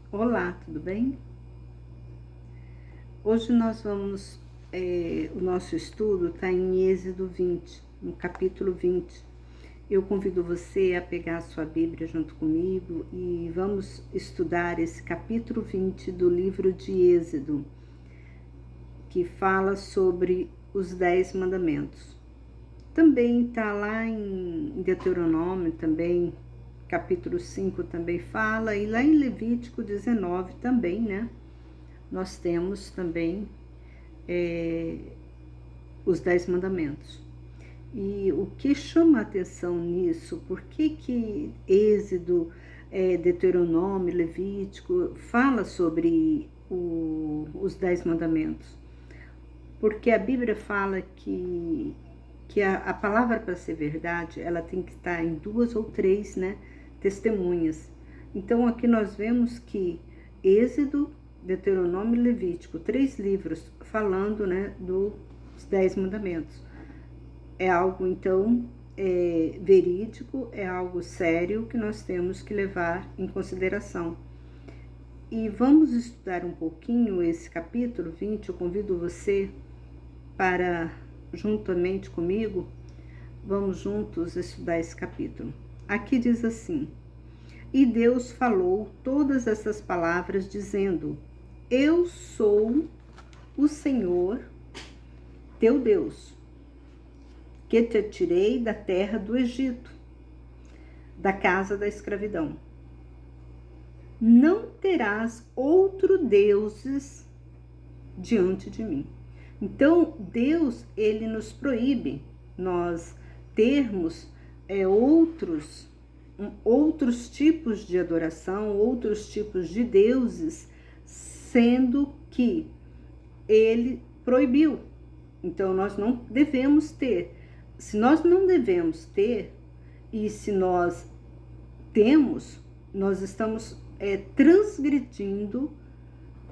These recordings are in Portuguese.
Olá, tudo bem? Hoje nós vamos, o nosso estudo está em Êxodo 20, no capítulo 20. Eu convido você a pegar a sua Bíblia junto comigo e vamos estudar esse capítulo 20 do livro de Êxodo, que fala sobre os 10 mandamentos. Também está lá em Deuteronômio, também, capítulo 5 também fala, e lá em Levítico 19 também, né? Nós temos também os 10 mandamentos. E o que chama a atenção nisso, por que Êxodo, Deuteronômio, Levítico fala sobre os 10 mandamentos? Porque a Bíblia fala que a palavra, para ser verdade, ela tem que estar em 2 ou 3, né, testemunhas. Então aqui nós vemos que Êxodo, Deuteronômio e Levítico, 3 livros falando, né, dos 10 mandamentos. É algo, então, verídico, é algo sério que nós temos que levar em consideração. E vamos estudar um pouquinho esse capítulo 20. Eu convido você para, juntamente comigo, vamos juntos estudar esse capítulo. Aqui diz assim: E Deus falou todas essas palavras, dizendo: Eu sou o Senhor, teu Deus, que te tirei da terra do Egito, da casa da escravidão. Não terás outro deuses diante de mim. Então, Deus, ele nos proíbe nós termos outros tipos de adoração, outros tipos de deuses, sendo que ele proibiu. Então, nós não devemos ter. Se nós não devemos ter, e se nós temos, nós estamos transgredindo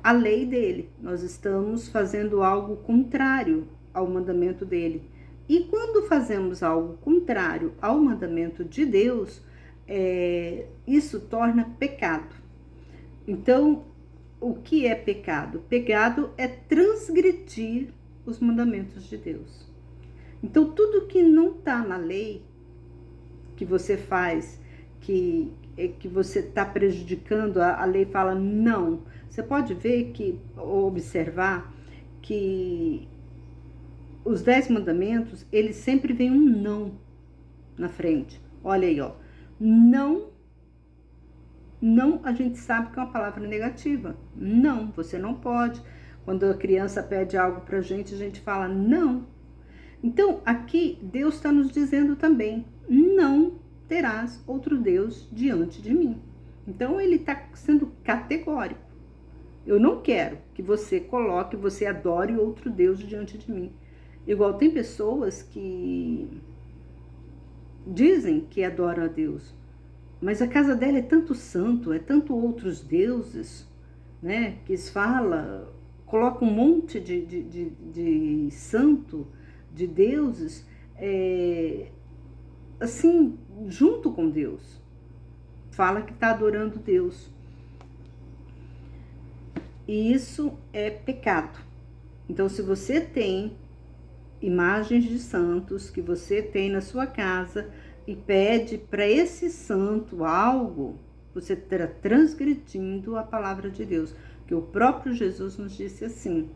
a lei dele. Nós estamos fazendo algo contrário ao mandamento dele. E quando fazemos algo contrário ao mandamento de Deus, isso torna pecado. Então, o que é pecado? Pecado é transgredir os mandamentos de Deus. Então, tudo que não está na lei, que você faz, que você está prejudicando, a lei fala não. Você pode ver ou observar que os 10 mandamentos, eles sempre vêm um não na frente. Olha aí, ó. Não, a gente sabe que é uma palavra negativa. Não, você não pode. Quando a criança pede algo pra gente, a gente fala não. Então, aqui, Deus está nos dizendo também, não terás outro Deus diante de mim. Então, ele está sendo categórico. Eu não quero que você adore outro Deus diante de mim. Igual tem pessoas que dizem que adoram a Deus, mas a casa dela é tanto santo, é tanto outros deuses, né? Que eles falam, colocam um monte de santo, de deuses, assim, junto com Deus. Fala que está adorando Deus. E isso é pecado. Então, se você tem imagens de santos que você tem na sua casa e pede para esse santo algo, você estará transgredindo a palavra de Deus. Que o próprio Jesus nos disse assim: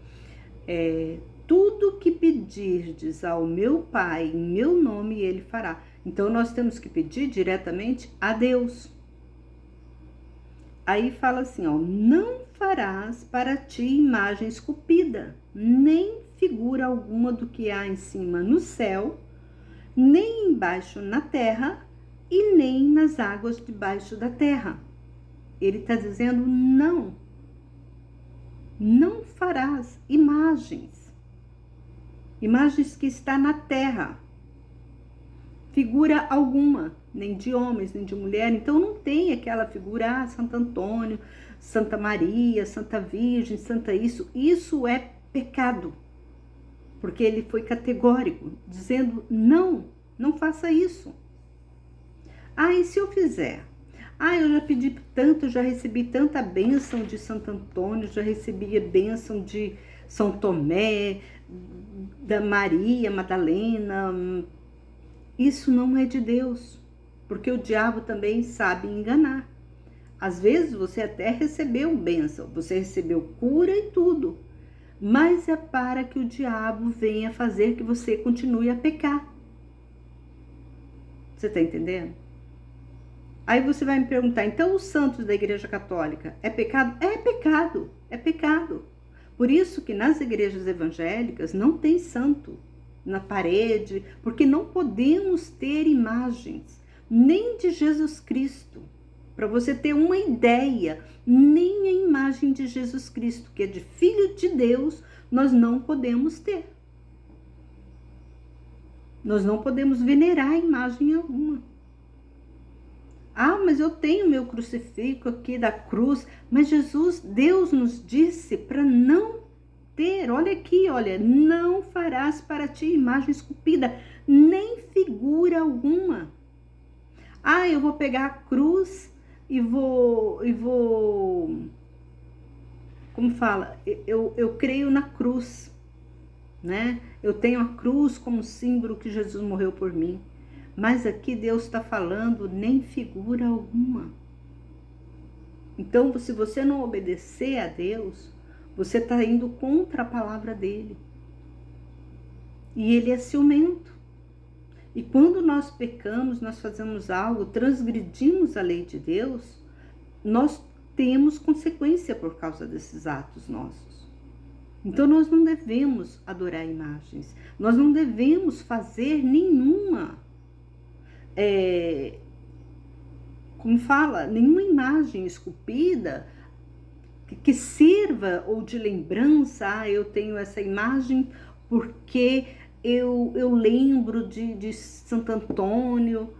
tudo que pedirdes ao meu Pai em meu nome, ele fará. Então, nós temos que pedir diretamente a Deus. Aí fala assim, ó: não farás para ti imagem esculpida, nem figura alguma do que há em cima no céu, nem embaixo na terra, e nem nas águas debaixo da terra. Ele está dizendo não. Não farás imagens. Imagens que está na terra. Figura alguma, nem de homens, nem de mulher. Então não tem aquela figura, Santo Antônio, Santa Maria, Santa Virgem, Santa isso. Isso é pecado. Porque ele foi categórico, dizendo não, não faça isso. Ah, e se eu fizer? Ah, eu já pedi tanto, já recebi tanta bênção de Santo Antônio, já recebi a bênção de São Tomé, da Maria Madalena. Isso não é de Deus, porque o diabo também sabe enganar. Às vezes você até recebeu bênção, você recebeu cura e tudo, mas é para que o diabo venha fazer que você continue a pecar. Você está entendendo? Aí você vai me perguntar, então os santos da Igreja Católica é pecado? É pecado, é pecado. Por isso que nas igrejas evangélicas não tem santo na parede, porque não podemos ter imagens, nem de Jesus Cristo. Para você ter uma ideia, nem a imagem de Jesus Cristo, que é de Filho de Deus, nós não podemos ter. Nós não podemos venerar imagem alguma. Ah, mas eu tenho meu crucifixo aqui da cruz. Mas Jesus, Deus nos disse para não ter. Olha aqui, olha. Não farás para ti imagem esculpida, nem figura alguma. Ah, eu vou pegar a cruz e vou como fala? Eu creio na cruz, né? Eu tenho a cruz como símbolo que Jesus morreu por mim. Mas aqui Deus está falando nem figura alguma. Então, se você não obedecer a Deus, você está indo contra a palavra dele. E ele é ciumento. E quando nós pecamos, nós fazemos algo, transgredimos a lei de Deus, nós temos consequência por causa desses atos nossos. Então, nós não devemos adorar imagens. Nós não devemos fazer nenhuma nenhuma imagem esculpida que sirva ou de lembrança. Eu tenho essa imagem porque eu lembro de Santo Antônio.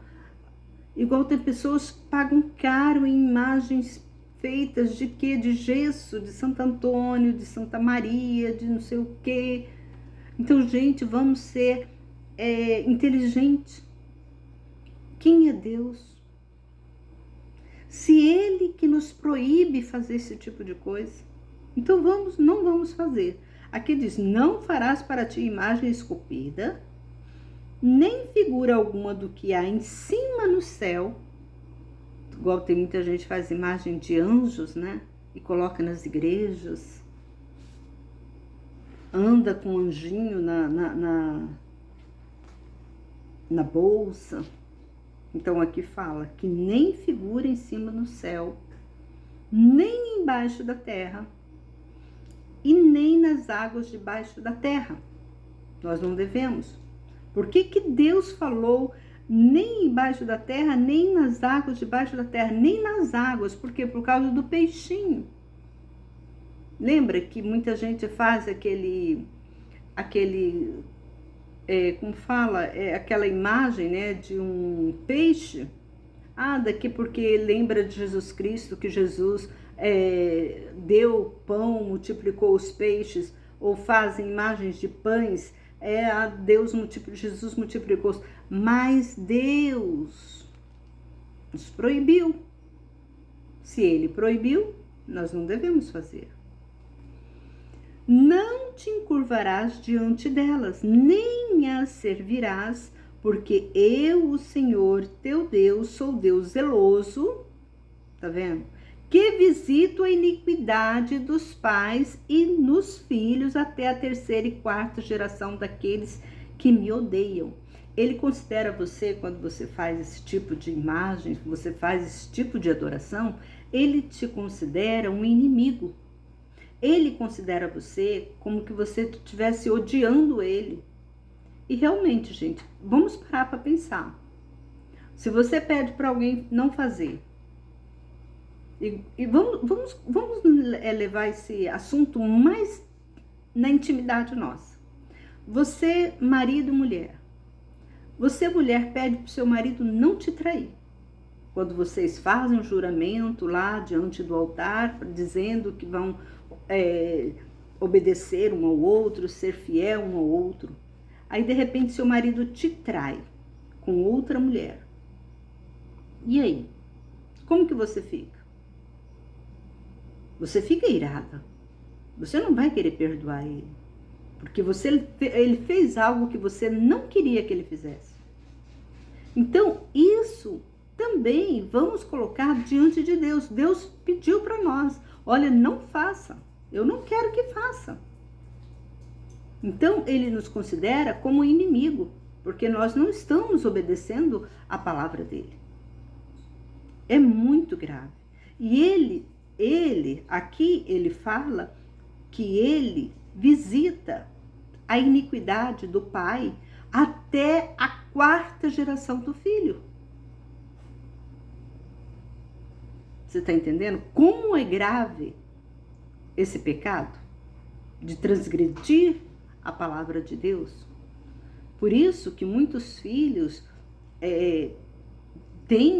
Igual tem pessoas que pagam caro em imagens feitas de quê? De gesso, de Santo Antônio, de Santa Maria, de não sei o quê. Então, gente, vamos ser inteligentes. Quem é Deus? Se Ele que nos proíbe fazer esse tipo de coisa, então não vamos fazer. Aqui diz, não farás para ti imagem esculpida, nem figura alguma do que há em cima no céu. Igual tem muita gente que faz imagem de anjos, né? E coloca nas igrejas. Anda com um anjinho na bolsa. Então aqui fala que nem figura em cima no céu, nem embaixo da terra, e nem nas águas debaixo da terra. Nós não devemos. Por que Deus falou nem embaixo da terra, nem nas águas debaixo da terra, nem nas águas? Porque por causa do peixinho. Lembra que muita gente faz aquele como fala, aquela imagem, né, de um peixe. Daqui porque lembra de Jesus Cristo, que Jesus deu pão, multiplicou os peixes, ou fazem imagens de pães, Jesus multiplicou. Mas Deus nos proibiu. Se Ele proibiu, nós não devemos fazer. Não te encurvarás diante delas, nem as servirás, porque eu, o Senhor teu Deus, sou Deus zeloso, tá vendo? Que visito a iniquidade dos pais e nos filhos até a 3ª e 4ª geração daqueles que me odeiam. Ele considera você, quando você faz esse tipo de imagem, você faz esse tipo de adoração, ele te considera um inimigo. Ele considera você como que você estivesse odiando ele. E realmente, gente, vamos parar para pensar. Se você pede para alguém não fazer, e vamos levar esse assunto mais na intimidade nossa. Você, marido e mulher. Você, mulher, pede para o seu marido não te trair. Quando vocês fazem um juramento lá diante do altar, dizendo que vão obedecer um ao outro, ser fiel um ao outro. Aí, de repente, seu marido te trai com outra mulher. E aí? como que você fica? Você fica irada. Você não vai querer perdoar ele. Porque ele fez algo que você não queria que ele fizesse. Então, isso também vamos colocar diante de Deus. Deus pediu para nós, olha, não faça. Eu não quero que faça. Então, ele nos considera como inimigo, porque nós não estamos obedecendo a palavra dele. É muito grave. E aqui ele fala que ele visita a iniquidade do pai até a 4ª geração do filho. Você está entendendo como é grave esse pecado de transgredir a palavra de Deus? Por isso que muitos filhos têm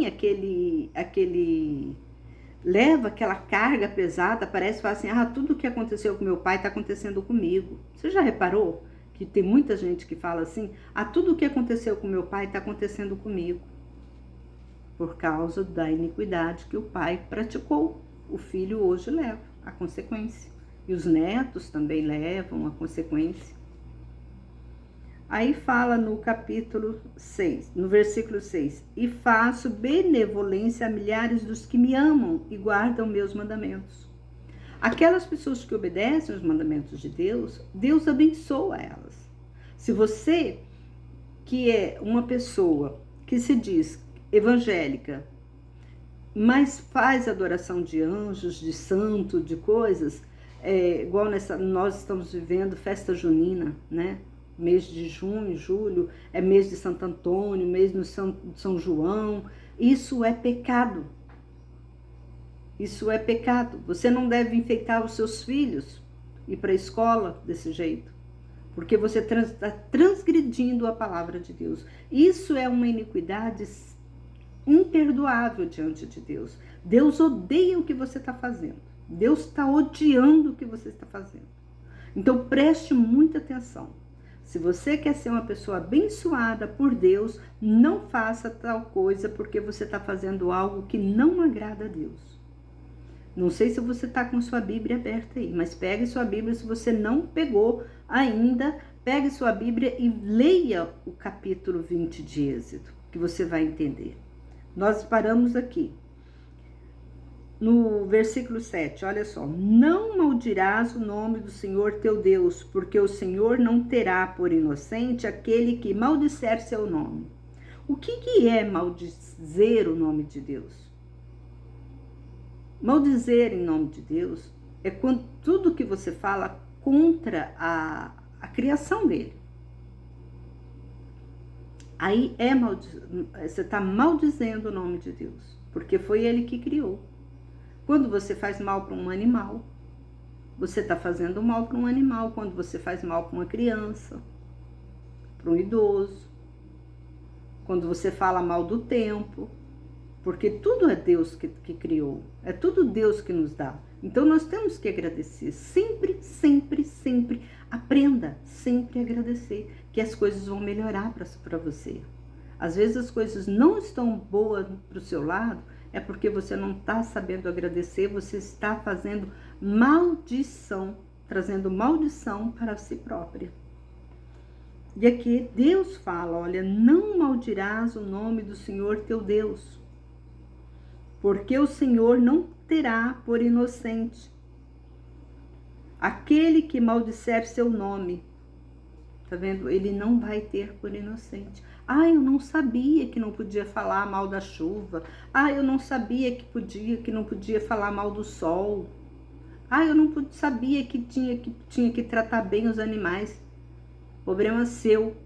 leva aquela carga pesada, parece que fala assim, tudo que aconteceu com meu pai está acontecendo comigo. Você já reparou que tem muita gente que fala assim, tudo que aconteceu com meu pai está acontecendo comigo? Por causa da iniquidade que o pai praticou. O filho hoje leva a consequência. E os netos também levam a consequência. Aí fala no capítulo 6, no versículo 6, e faço benevolência a milhares dos que me amam e guardam meus mandamentos. Aquelas pessoas que obedecem os mandamentos de Deus, Deus abençoa elas. Se você, que é uma pessoa que se diz evangélica, mas faz adoração de anjos, de santo, de coisas, igual nós estamos vivendo festa junina, né? Mês de junho, julho, é mês de Santo Antônio, mês de São João. Isso é pecado. Isso é pecado. Você não deve enfeitar os seus filhos, ir para a escola desse jeito, porque você está transgredindo a palavra de Deus. Isso é uma iniquidade imperdoável diante de Deus. Deus odeia o que você está fazendo. Deus está odiando o que você está fazendo. Então preste muita atenção. Se você quer ser uma pessoa abençoada por Deus, não faça tal coisa porque você está fazendo algo que não agrada a Deus. Não sei se você está com sua Bíblia aberta aí, mas pegue sua Bíblia, se você não pegou ainda, pegue sua Bíblia e leia o capítulo 20 de Êxodo, que você vai entender. Nós paramos aqui. No versículo 7, olha só. Não maldirás o nome do Senhor teu Deus, porque o Senhor não terá por inocente aquele que maldisser seu nome. O que é maldizer o nome de Deus? Maldizer em nome de Deus é quando tudo que você fala contra a criação dele. Aí você está maldizendo o nome de Deus, porque foi ele que criou. Quando você faz mal para um animal, você está fazendo mal para um animal. Quando você faz mal para uma criança, para um idoso, quando você fala mal do tempo, porque tudo é Deus que criou, é tudo Deus que nos dá. Então nós temos que agradecer, sempre, sempre, sempre, aprenda sempre a agradecer, que as coisas vão melhorar para você. Às vezes as coisas não estão boas para o seu lado, é porque você não está sabendo agradecer, você está fazendo maldição, trazendo maldição para si própria. E aqui Deus fala, olha, não maldirás o nome do Senhor teu Deus, porque o Senhor não terá por inocente aquele que maldisser seu nome. Tá vendo? Ele não vai ter por inocente. Eu não sabia que não podia falar mal da chuva. Eu não sabia que não podia falar mal do sol. Eu não sabia que tinha que tratar bem os animais. Problema seu.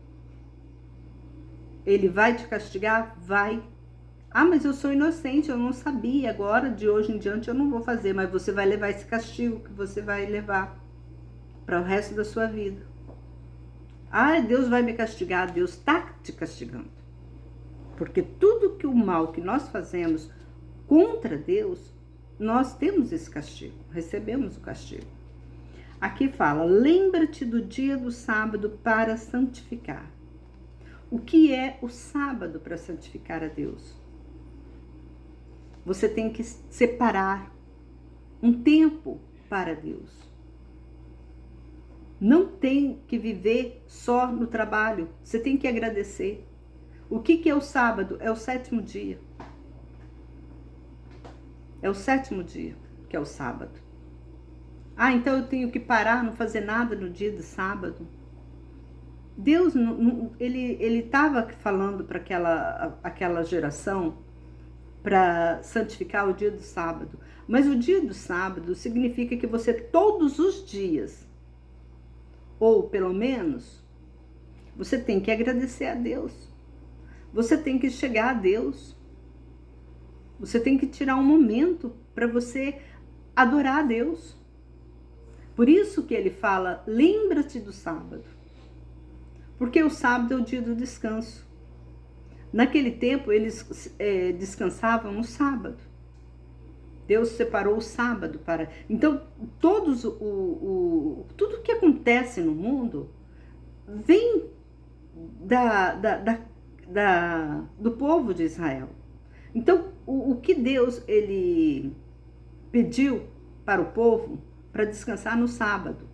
Ele vai te castigar? Vai. Mas eu sou inocente, eu não sabia. Agora, de hoje em diante, eu não vou fazer. Mas você vai levar esse castigo que você vai levar para o resto da sua vida. Deus vai me castigar. Deus está te castigando. Porque tudo que o mal que nós fazemos contra Deus, nós temos esse castigo. Recebemos o castigo. Aqui fala, lembra-te do dia do sábado para santificar. O que é o sábado para santificar a Deus? Você tem que separar um tempo para Deus. Não tem que viver só no trabalho. Você tem que agradecer. O que é o sábado? É o 7º dia. É o 7º dia que é o sábado. Ah, então eu tenho que parar, não fazer nada no dia de sábado. Deus, ele estava falando para aquela geração para santificar o dia do sábado. Mas o dia do sábado significa que você todos os dias, ou pelo menos, você tem que agradecer a Deus. Você tem que chegar a Deus. Você tem que tirar um momento para você adorar a Deus. Por isso que ele fala, lembra-te do sábado. Porque o sábado é o dia do descanso. Naquele tempo, eles descansavam no sábado. Deus separou o sábado para... Então, tudo que acontece no mundo vem do povo de Israel. Então, o que Deus ele pediu para o povo para descansar no sábado.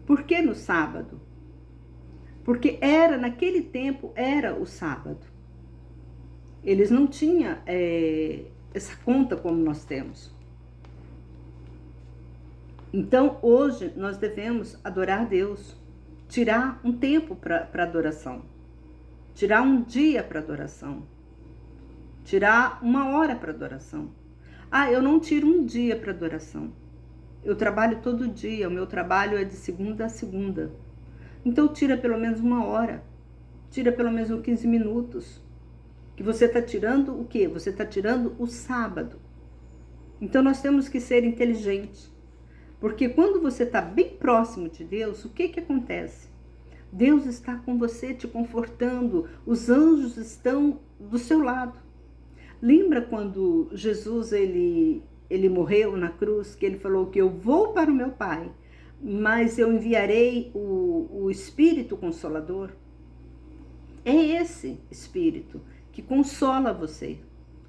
Por que no sábado? Porque naquele tempo, era o sábado. Eles não tinham essa conta como nós temos. Então, hoje, nós devemos adorar a Deus. Tirar um tempo para adoração. Tirar um dia para adoração. Tirar 1 hora para adoração. Ah, eu não tiro um dia para adoração. Eu trabalho todo dia. O meu trabalho é de segunda a segunda. Então, tira pelo menos 1 hora. Tira pelo menos 15 minutos. Que você está tirando o quê? Você está tirando o sábado. Então, nós temos que ser inteligentes. Porque quando você está bem próximo de Deus, o que acontece? Deus está com você, te confortando. Os anjos estão do seu lado. Lembra quando Jesus ele morreu na cruz, que ele falou que eu vou para o meu Pai, mas eu enviarei o Espírito Consolador? É esse Espírito que consola você,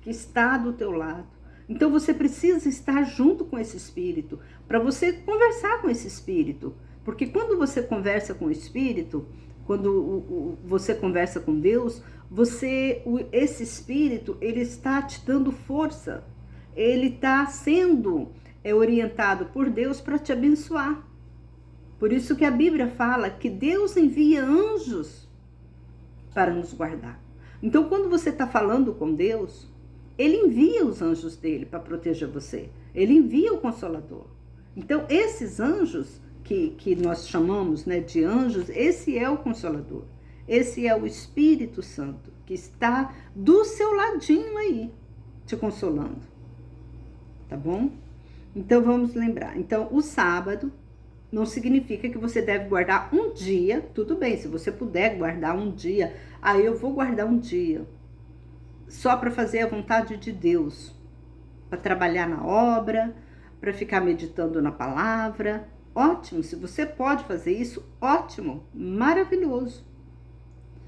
que está do teu lado. Então você precisa estar junto com esse Espírito, para você conversar com esse Espírito. Porque quando você conversa com o Espírito, quando você conversa com Deus, esse Espírito, ele está te dando força. Ele está sendo orientado por Deus para te abençoar. Por isso que a Bíblia fala que Deus envia anjos para nos guardar. Então, quando você está falando com Deus, Ele envia os anjos dele para proteger você. Ele envia o Consolador. Então, esses anjos que nós chamamos, né, de anjos, esse é o Consolador. Esse é o Espírito Santo, que está do seu ladinho aí, te consolando. Tá bom? Então, vamos lembrar. Então, o sábado não significa que você deve guardar um dia. Tudo bem, se você puder guardar um dia, aí eu vou guardar um dia. Só para fazer a vontade de Deus. Para trabalhar na obra, para ficar meditando na palavra. Ótimo, se você pode fazer isso, ótimo, maravilhoso.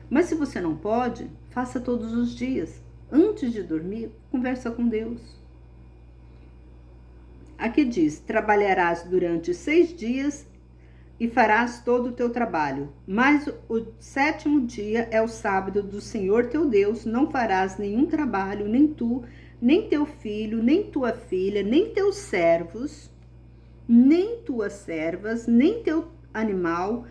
Mas se você não pode, faça todos os dias. Antes de dormir, conversa com Deus. Aqui diz, trabalharás durante 6 dias e farás todo o teu trabalho. Mas o 7º dia é o sábado do Senhor teu Deus, não farás nenhum trabalho, nem tu, nem teu filho, nem tua filha, nem teus servos, nem tuas servas, nem teu animal,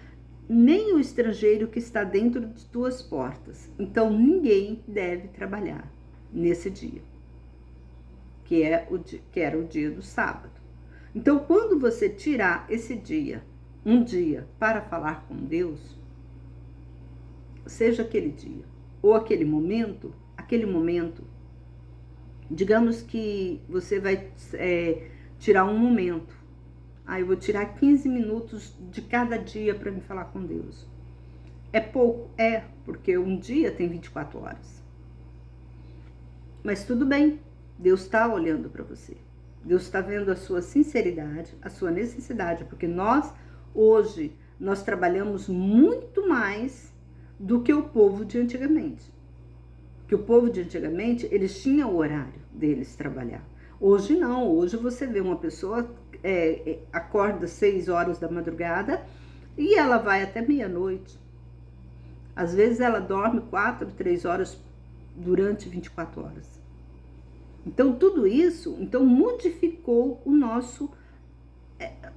nem o estrangeiro que está dentro de tuas portas. Então, ninguém deve trabalhar nesse dia, que era o dia do sábado. Então, quando você tirar esse dia, um dia, para falar com Deus, seja aquele dia, ou aquele momento, digamos que você vai tirar um momento. Eu vou tirar 15 minutos de cada dia para me falar com Deus. É pouco? É, porque um dia tem 24 horas. Mas tudo bem, Deus está olhando para você. Deus está vendo a sua sinceridade, a sua necessidade, porque hoje, nós trabalhamos muito mais do que o povo de antigamente. Que o povo de antigamente, eles tinham o horário deles trabalhar. Hoje não, hoje você vê uma pessoa acorda 6 horas da madrugada e ela vai até meia-noite. Às vezes ela dorme 4, 3 horas durante 24 horas. Então tudo isso modificou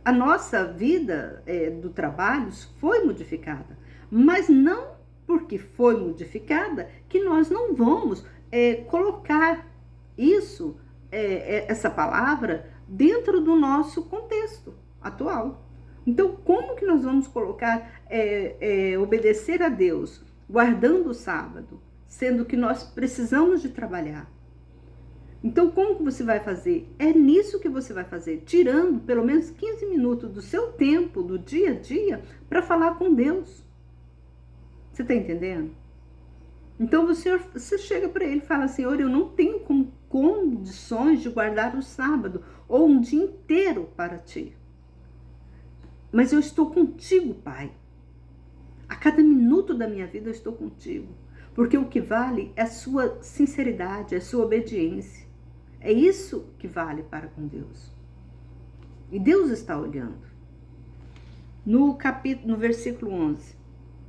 a nossa vida do trabalho foi modificada, mas não porque foi modificada que nós não vamos colocar essa palavra dentro do nosso contexto atual. Então, como que nós vamos colocar, obedecer a Deus, guardando o sábado, sendo que nós precisamos de trabalhar? Então, como que você vai fazer? É nisso que você vai fazer, tirando pelo menos 15 minutos do seu tempo, do dia a dia, para falar com Deus. Você está entendendo? Então, você chega para ele e fala, Senhor, eu não tenho condições de guardar o sábado ou um dia inteiro para ti. Mas eu estou contigo, Pai. A cada minuto da minha vida eu estou contigo. Porque o que vale é a sua sinceridade, é a sua obediência. É isso que vale para com Deus. E Deus está olhando. No versículo 11.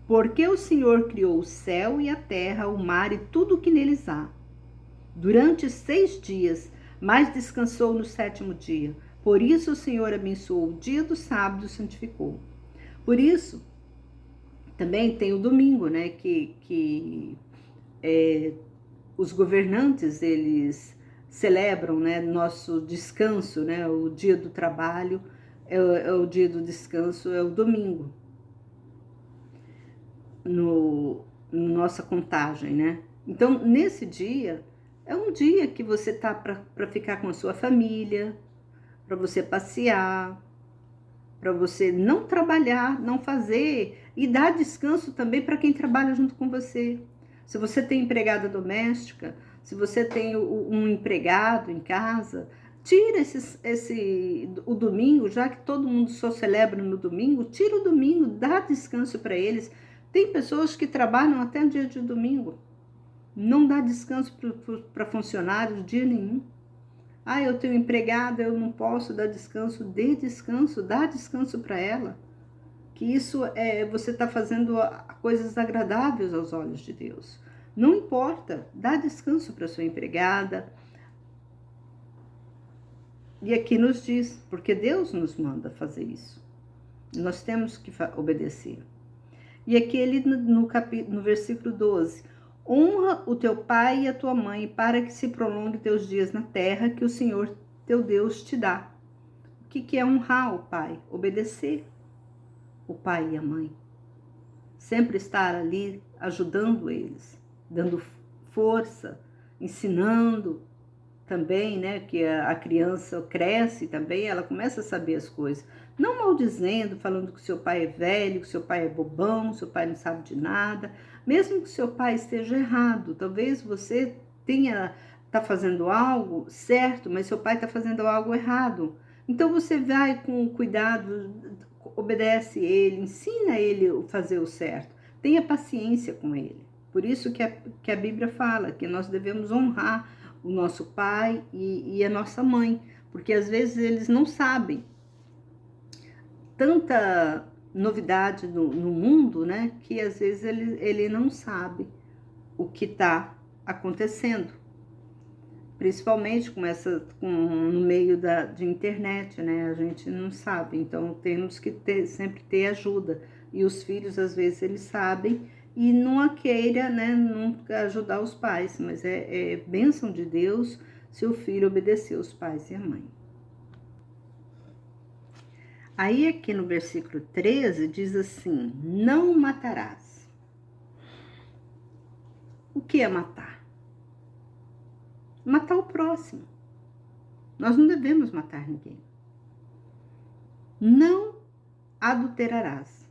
Porque o Senhor criou o céu e a terra, o mar e tudo o que neles há. Durante 6 dias, mas descansou no 7º dia. Por isso o Senhor abençoou o dia do sábado e santificou. Por isso, também tem o domingo, né? Que os governantes, eles celebram, né, nosso descanso, né? O dia do trabalho é o dia do descanso, é o domingo. Nossa contagem, né? Então, nesse dia, é um dia que você tá para ficar com a sua família, para você passear, para você não trabalhar, não fazer e dar descanso também para quem trabalha junto com você. Se você tem empregada doméstica, se você tem um empregado em casa, tira o domingo, já que todo mundo só celebra no domingo, tira o domingo, dá descanso para eles. Tem pessoas que trabalham até o dia de domingo, não dá descanso para funcionários dia nenhum. Ah, eu tenho empregada, eu não posso dar descanso. Dê descanso, dá descanso para ela. Que isso você está fazendo coisas agradáveis aos olhos de Deus. Não importa, dá descanso para sua empregada. E aqui nos diz, porque Deus nos manda fazer isso. Nós temos que obedecer. E aqui ele no versículo 12, honra o teu pai e a tua mãe para que se prolongue teus dias na terra que o Senhor teu Deus te dá. O que é honrar o pai? Obedecer o pai e a mãe. Sempre estar ali ajudando eles, dando força, ensinando também, né? Que a criança cresce também, ela começa a saber as coisas. Não maldizendo, falando que seu pai é velho, que seu pai é bobão, seu pai não sabe de nada. Mesmo que seu pai esteja errado, talvez você tá fazendo algo certo, mas seu pai está fazendo algo errado. Então você vai com cuidado, obedece ele, ensina ele a fazer o certo. Tenha paciência com ele. Por isso que a Bíblia fala que nós devemos honrar o nosso pai e a nossa mãe, porque às vezes eles não sabem. Tanta novidade no mundo, né, que às vezes ele não sabe o que está acontecendo, principalmente no meio de internet, né, a gente não sabe, então temos que sempre ter ajuda, e os filhos às vezes eles sabem, e não queira, né, nunca ajudar os pais, mas é bênção de Deus se o filho obedecer os pais e a mãe. Aí aqui no versículo 13 diz assim, não matarás. O que é matar? Matar o próximo. Nós não devemos matar ninguém. Não adulterarás.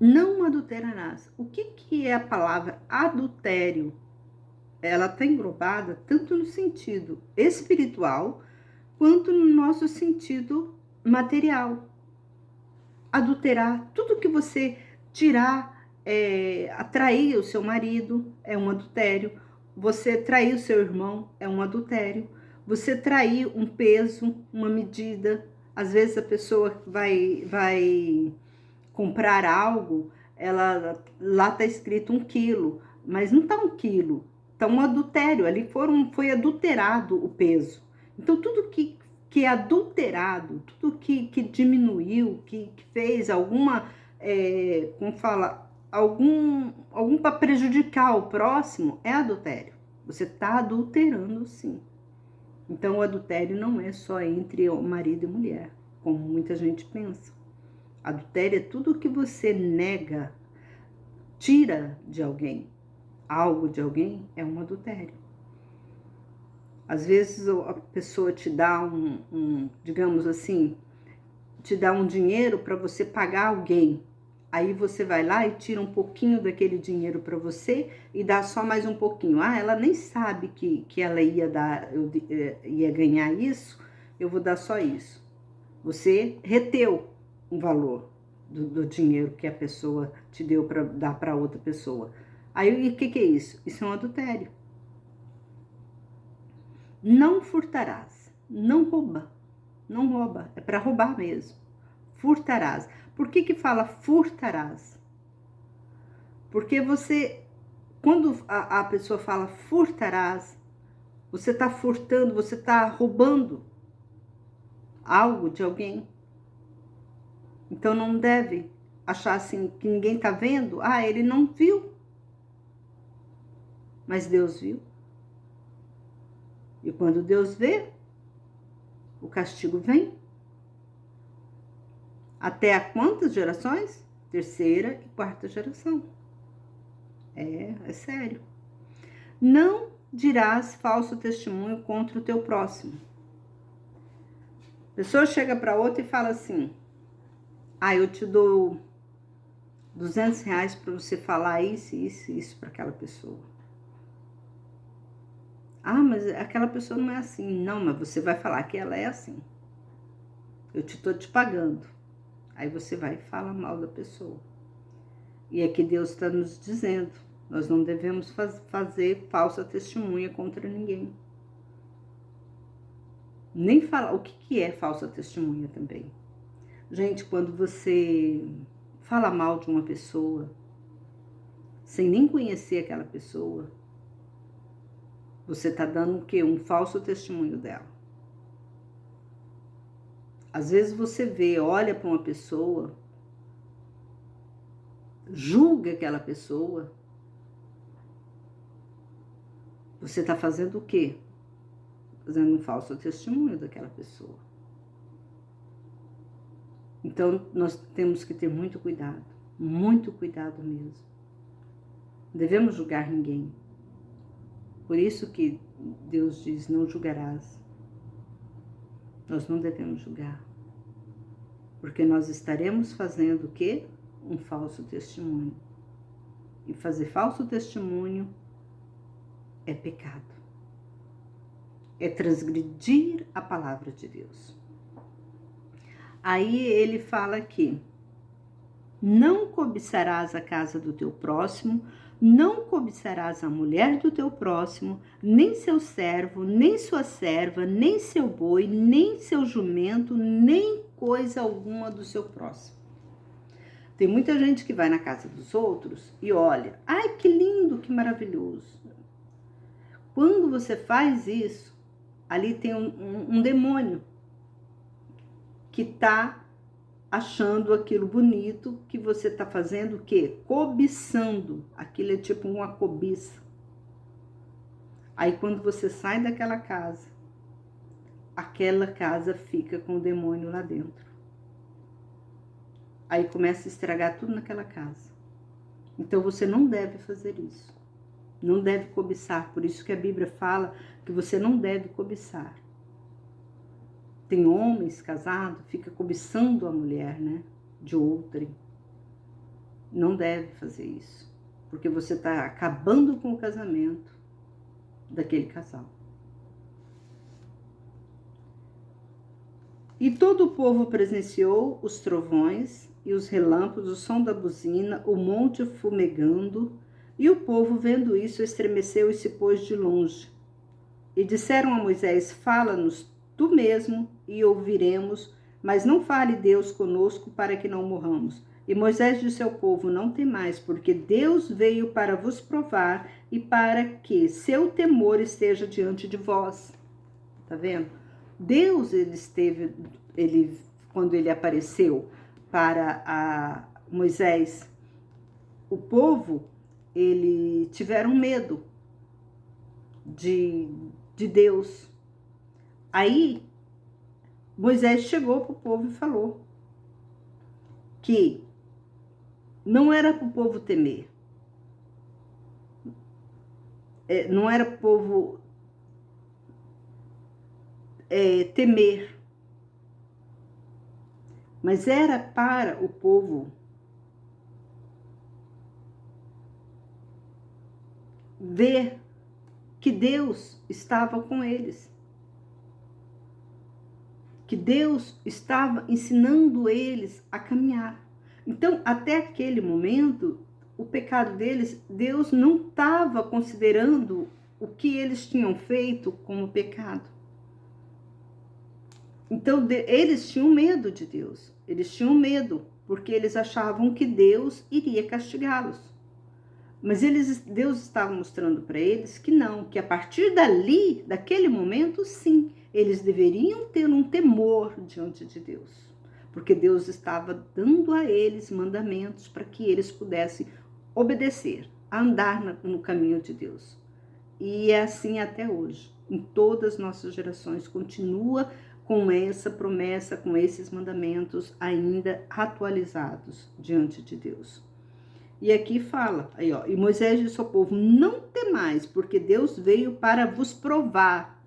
Não adulterarás. O que é a palavra adultério? Ela está englobada tanto no sentido espiritual quanto no nosso sentido material. Adulterar, tudo que você tirar atrair o seu marido é um adultério. Você trair o seu irmão é um adultério. Você trair um peso, uma medida. Às vezes a pessoa vai comprar algo, lá está escrito 1 quilo, mas não está 1 quilo, está um adultério, ali foi adulterado o peso. Então tudo que é adulterado, tudo que diminuiu, que fez alguma, como fala, algum para prejudicar o próximo, é adultério. Você está adulterando, sim. Então o adultério não é só entre o marido e mulher, como muita gente pensa. Adultério é tudo que você nega, tira de alguém, algo de alguém, é um adultério. Às vezes a pessoa te dá digamos assim, te dá um dinheiro para você pagar alguém. Aí você vai lá e tira um pouquinho daquele dinheiro para você e dá só mais um pouquinho. Ah, ela nem sabe que ela ia ganhar isso, eu vou dar só isso. Você reteu um valor do dinheiro que a pessoa te deu para dar para outra pessoa. Aí o que é isso? Isso é um adultério. Não furtarás, não rouba, não rouba, é para roubar mesmo. Furtarás. Por que fala furtarás? Porque quando a pessoa fala furtarás, você está furtando, você está roubando algo de alguém. Então não deve achar assim que ninguém está vendo. Ah, ele não viu. Mas Deus viu. E quando Deus vê, o castigo vem. Até a quantas gerações? 3ª e 4ª geração. É sério. Não dirás falso testemunho contra o teu próximo. A pessoa chega para outra e fala assim: ah, eu te dou R$200 para você falar isso, isso, isso para aquela pessoa. Ah, mas aquela pessoa não é assim. Não, mas você vai falar que ela é assim. Eu estou te pagando. Aí você vai e fala mal da pessoa. E é que Deus está nos dizendo, nós não devemos fazer falsa testemunha contra ninguém. Nem falar. O que é falsa testemunha também? Gente, quando você fala mal de uma pessoa, sem nem conhecer aquela pessoa, você está dando o quê? Um falso testemunho dela. Às vezes você olha para uma pessoa, julga aquela pessoa, você está fazendo o quê? Fazendo um falso testemunho daquela pessoa. Então, nós temos que ter muito cuidado mesmo. Não devemos julgar ninguém. Por isso que Deus diz, não julgarás. Nós não devemos julgar. Porque nós estaremos fazendo o quê? Um falso testemunho. E fazer falso testemunho é pecado. É transgredir a palavra de Deus. Aí ele fala aqui: não cobiçarás a casa do teu próximo, não cobiçarás a mulher do teu próximo, nem seu servo, nem sua serva, nem seu boi, nem seu jumento, nem coisa alguma do seu próximo. Tem muita gente que vai na casa dos outros e olha, ai que lindo, que maravilhoso. Quando você faz isso, ali tem um demônio que está achando aquilo bonito, que você está fazendo o quê? Cobiçando. Aquilo é tipo uma cobiça. Aí quando você sai daquela casa, aquela casa fica com o demônio lá dentro. Aí começa a estragar tudo naquela casa. Então você não deve fazer isso. Não deve cobiçar. Por isso que a Bíblia fala que você não deve cobiçar. Tem homens casados, fica cobiçando a mulher, né, de outrem. Não deve fazer isso, porque você está acabando com o casamento daquele casal. E todo o povo presenciou os trovões, e os relâmpagos, o som da buzina, o monte fumegando. E o povo, vendo isso, estremeceu e se pôs de longe. E disseram a Moisés: fala-nos tu mesmo e ouviremos, mas não fale Deus conosco para que não morramos. E Moisés disse ao povo: não temais, porque Deus veio para vos provar e para que seu temor esteja diante de vós. Tá vendo? Deus, quando ele apareceu para Moisés, o povo, ele tiveram medo de Deus. Aí Moisés chegou para o povo e falou que não era para o povo temer, não era para o povo temer, mas era para o povo ver que Deus estava com eles, que Deus estava ensinando eles a caminhar. Então, até aquele momento, o pecado deles, Deus não estava considerando o que eles tinham feito como pecado. Então, eles tinham medo de Deus, eles tinham medo, porque eles achavam que Deus iria castigá-los. Mas Deus estava mostrando para eles que não, que a partir dali, daquele momento, sim, eles deveriam ter um temor diante de Deus, porque Deus estava dando a eles mandamentos para que eles pudessem obedecer, andar no caminho de Deus. E é assim até hoje, em todas as nossas gerações, continua com essa promessa, com esses mandamentos ainda atualizados diante de Deus. E aqui fala, aí ó, e Moisés disse ao povo: não temais, porque Deus veio para vos provar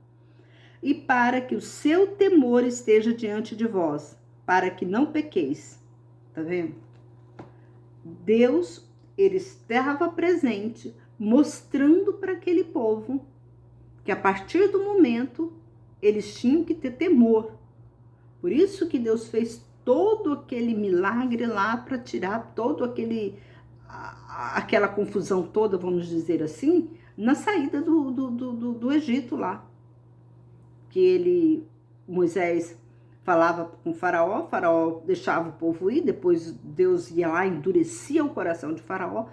e para que o seu temor esteja diante de vós, para que não pequeis. Tá vendo? Deus, ele estava presente, mostrando para aquele povo que a partir do momento eles tinham que ter temor. Por isso que Deus fez todo aquele milagre lá para tirar todo aquela confusão toda, vamos dizer assim, na saída do Egito lá. Que Moisés falava com o Faraó deixava o povo ir, depois Deus ia lá, endurecia o coração de Faraó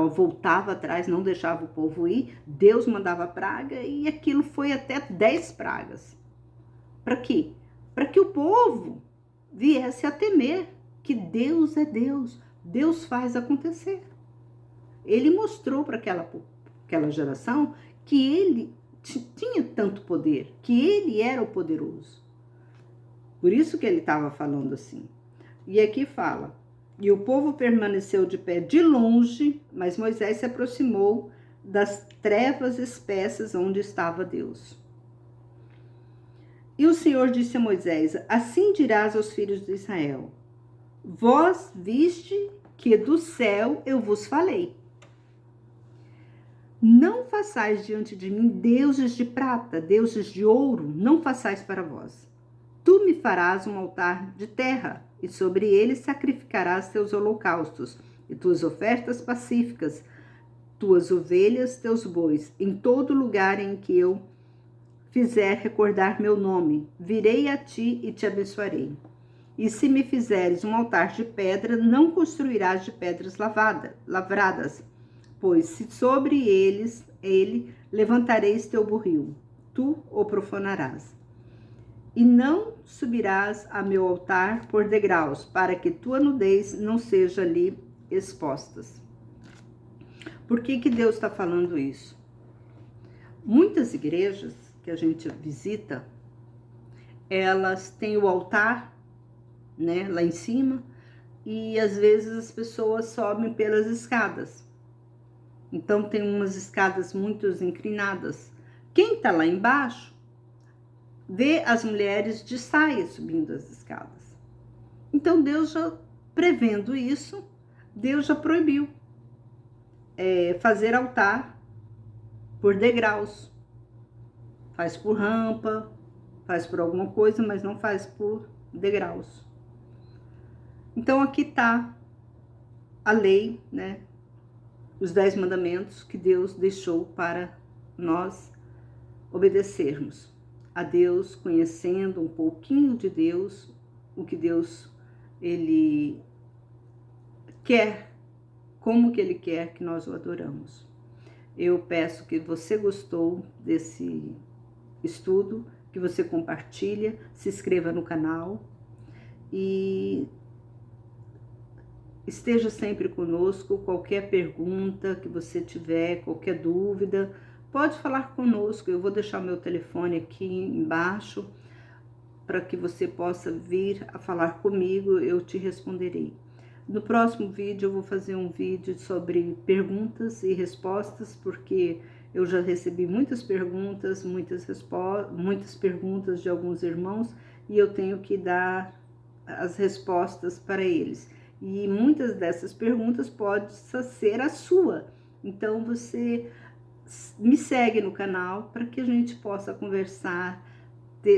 voltava atrás, não deixava o povo ir, Deus mandava praga e aquilo foi até 10 pragas. Para quê? Para que o povo viesse a temer que Deus é Deus, Deus faz acontecer. Ele mostrou para aquela geração que ele tinha tanto poder, que ele era o poderoso. Por isso que ele estava falando assim. E aqui fala: e o povo permaneceu de pé de longe, mas Moisés se aproximou das trevas espessas onde estava Deus. E o Senhor disse a Moisés: assim dirás aos filhos de Israel: vós viste que do céu eu vos falei. Não façais diante de mim deuses de prata, deuses de ouro, não façais para vós. Tu me farás um altar de terra, e sobre ele sacrificarás teus holocaustos, e tuas ofertas pacíficas, tuas ovelhas, teus bois, em todo lugar em que eu fizer recordar meu nome, virei a ti e te abençoarei. E se me fizeres um altar de pedra, não construirás de pedras lavradas, pois se sobre ele levantareis teu buril, tu o profanarás. E não subirás a meu altar por degraus, para que tua nudez não seja ali expostas. Por que Deus está falando isso? Muitas igrejas que a gente visita, elas têm o altar, né, lá em cima, e às vezes as pessoas sobem pelas escadas. Então tem umas escadas muito inclinadas. Quem está lá embaixo vê as mulheres de saia subindo as escadas. Então Deus, já prevendo isso, Deus já proibiu fazer altar por degraus. Faz por rampa, faz por alguma coisa, mas não faz por degraus. Então aqui está a lei, né? Os 10 mandamentos que Deus deixou para nós obedecermos a Deus, conhecendo um pouquinho de Deus, o que Deus ele quer, como que ele quer que nós o adoramos. Eu peço que você gostou desse estudo, que você compartilhe, se inscreva no canal e esteja sempre conosco. Qualquer pergunta que você tiver, qualquer dúvida, pode falar conosco. Eu vou deixar o meu telefone aqui embaixo para que você possa vir a falar comigo, eu te responderei. No próximo vídeo eu vou fazer um vídeo sobre perguntas e respostas, porque eu já recebi muitas perguntas, muitas perguntas de alguns irmãos e eu tenho que dar as respostas para eles. E muitas dessas perguntas podem ser a sua. Então você me segue no canal para que a gente possa conversar,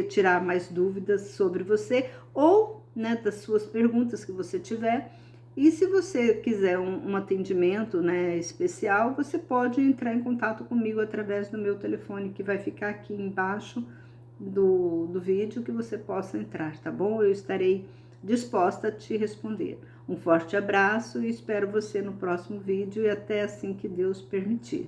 tirar mais dúvidas sobre você ou, né, das suas perguntas que você tiver. E se você quiser um atendimento, né, especial, você pode entrar em contato comigo através do meu telefone que vai ficar aqui embaixo do vídeo, que você possa entrar, tá bom? Eu estarei disposta a te responder. Um forte abraço e espero você no próximo vídeo e até assim que Deus permitir.